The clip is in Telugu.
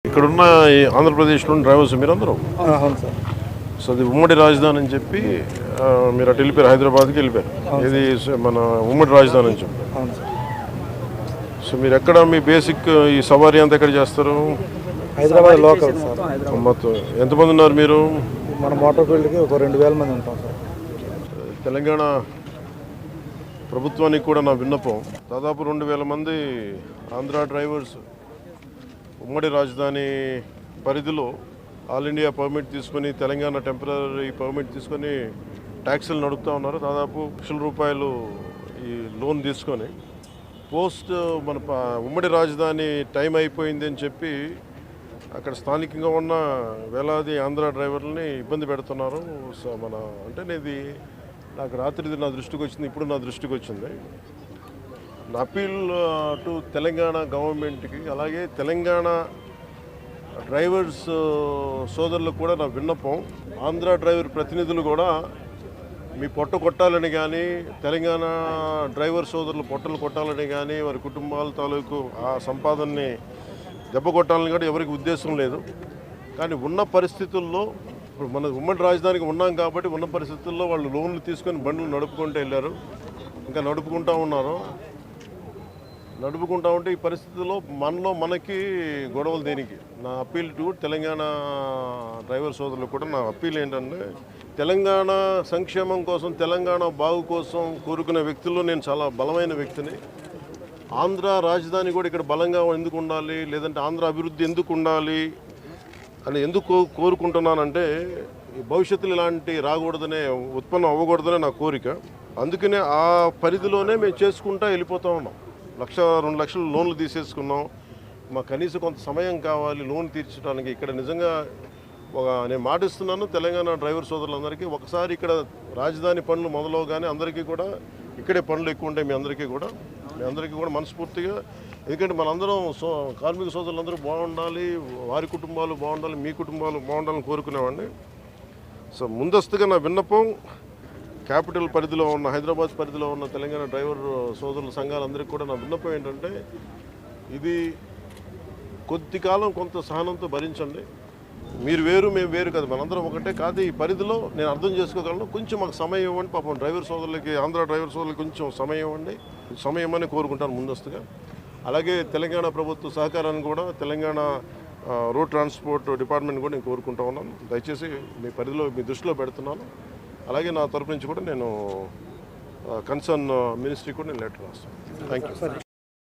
ఇక్కడున్న ఆంధ్రప్రదేశ్లోని డ్రైవర్స్ మీరందరూ సో అది ఉమ్మడి రాజధాని అని చెప్పి మీరు అటు వెళ్ళిపోయారు, హైదరాబాద్కి వెళ్ళిపోయారు. ఇది మన ఉమ్మడి రాజధాని అని చెప్పి. సో మీరు ఎక్కడ మీ బేసిక్ ఈ సవారీ అంతా ఎక్కడ చేస్తారు? Hyderabad local sir. మొత్తం ఎంతమంది ఉన్నారు మీరు? మన మోటార్ ఫీల్డ్కి ఒక 2000 మంది ఉంటాం సార్. తెలంగాణ ప్రభుత్వానికి కూడా నా విన్నపం, దాదాపు 2000 మంది ఆంధ్ర డ్రైవర్స్ ఉమ్మడి రాజధాని పరిధిలో ఆల్ ఇండియా పర్మిట్ తీసుకొని, తెలంగాణ టెంపరీ పర్మిట్ తీసుకొని ట్యాక్సీలు నడుపుతూ ఉన్నారు. దాదాపు ₹1,00,000 ఈ లోన్ తీసుకొని పోస్ట్ మన ఉమ్మడి రాజధాని టైం అయిపోయింది అని చెప్పి అక్కడ స్థానికంగా ఉన్న వేలాది ఆంధ్ర డ్రైవర్లని ఇబ్బంది పెడుతున్నారు. సో మన అంటే ఇది నాకు రాత్రి నా దృష్టికి వచ్చింది, ఇప్పుడు నా దృష్టికి వచ్చింది. నా అపీల్ టు తెలంగాణ గవర్నమెంట్కి, అలాగే తెలంగాణ డ్రైవర్స్ సోదరులకు కూడా నా విన్నపం, ఆంధ్ర డ్రైవర్ ప్రతినిధులు కూడా మీ పొట్ట కొట్టాలని కానీ, తెలంగాణ డ్రైవర్ సోదరులు పొట్టలు కొట్టాలని కానీ, వారి కుటుంబాల తాలూకు ఆ సంపాదనని దెబ్బ కొట్టాలని కూడా ఎవరికి ఉద్దేశం లేదు. కానీ ఉన్న పరిస్థితుల్లో ఇప్పుడు మన ఉమ్మడి రాజధానికి ఉన్నాం కాబట్టి ఉన్న పరిస్థితుల్లో వాళ్ళు లోన్లు తీసుకొని బండ్లు నడుపుకుంటూ వెళ్ళారు, ఇంకా నడుపుకుంటూ ఉన్నారు. నడుపుకుంటూ ఉంటే ఈ పరిస్థితుల్లో మనకి గొడవలు దేనికి? నా అప్పీల్ టు తెలంగాణ డ్రైవర్ సోదరులకు కూడా నా అప్పీల్ ఏంటంటే, తెలంగాణ సంక్షేమం కోసం, తెలంగాణ బాగు కోసం కోరుకునే వ్యక్తుల్లో నేను చాలా బలమైన వ్యక్తిని. ఆంధ్ర రాజధాని కూడా ఇక్కడ బలంగా ఎందుకు ఉండాలి, లేదంటే ఆంధ్ర అభివృద్ధి ఎందుకు ఉండాలి అని ఎందుకు కోరుకుంటున్నానంటే, భవిష్యత్తులో ఇలాంటి రాకూడదనే, ఉత్పన్నం అవ్వకూడదనే నా కోరిక. అందుకనే ఆ పరిధిలోనే మేము చేసుకుంటూ వెళ్ళిపోతూ ఉన్నాం. 1,00,000-2 లక్షలు లోన్లు తీసేసుకున్నాం. మాకు కనీసం కొంత సమయం కావాలి లోన్ తీర్చడానికి. ఇక్కడ నిజంగా నేను మాటిస్తున్నాను తెలంగాణ డ్రైవర్ సోదరులందరికీ, ఒకసారి ఇక్కడ రాజధాని పనులు మొదలవగానే అందరికీ కూడా ఇక్కడే పనులు ఎక్కువ ఉంటాయి. మీ అందరికీ కూడా మనస్ఫూర్తిగా, ఎందుకంటే మనందరం కార్మిక సోదరులందరూ బాగుండాలి, వారి కుటుంబాలు బాగుండాలి, మీ కుటుంబాలు బాగుండాలని కోరుకునేవాడిని. సో ముందస్తుగా నా విన్నపం, క్యాపిటల్ పరిధిలో ఉన్న, హైదరాబాద్ పరిధిలో ఉన్న తెలంగాణ డ్రైవర్ సోదరుల సంఘాలందరికీ కూడా నా విన్నపం ఏంటంటే, ఇది కొద్ది కాలం కొంత సహనంతో భరించండి. మీరు వేరు, మేము వేరు కదా, మనందరం ఒకటే కాదు. ఈ పరిధిలో నేను అర్థం చేసుకోగలను, కొంచెం మాకు సమయం ఇవ్వండి. పాపం డ్రైవర్ సోదరులకి, ఆంధ్ర డ్రైవర్ సోదరులకి కొంచెం సమయం ఇవ్వండి. సమయం అని కోరుకుంటాను ముందస్తుగా. అలాగే తెలంగాణ ప్రభుత్వ సహకారాన్ని కూడా, తెలంగాణ రోడ్ ట్రాన్స్పోర్ట్ డిపార్ట్మెంట్ కూడా నేను కోరుకుంటా ఉన్నాను. దయచేసి మీ పరిధిలో, మీ దృష్టిలో పెడుతున్నాను. అలాగే నా తరపు నుంచి కూడా నేను కన్సర్న్ మినిస్ట్రీ కూడా నేను లెటర్ రాస్తాను. Thank you.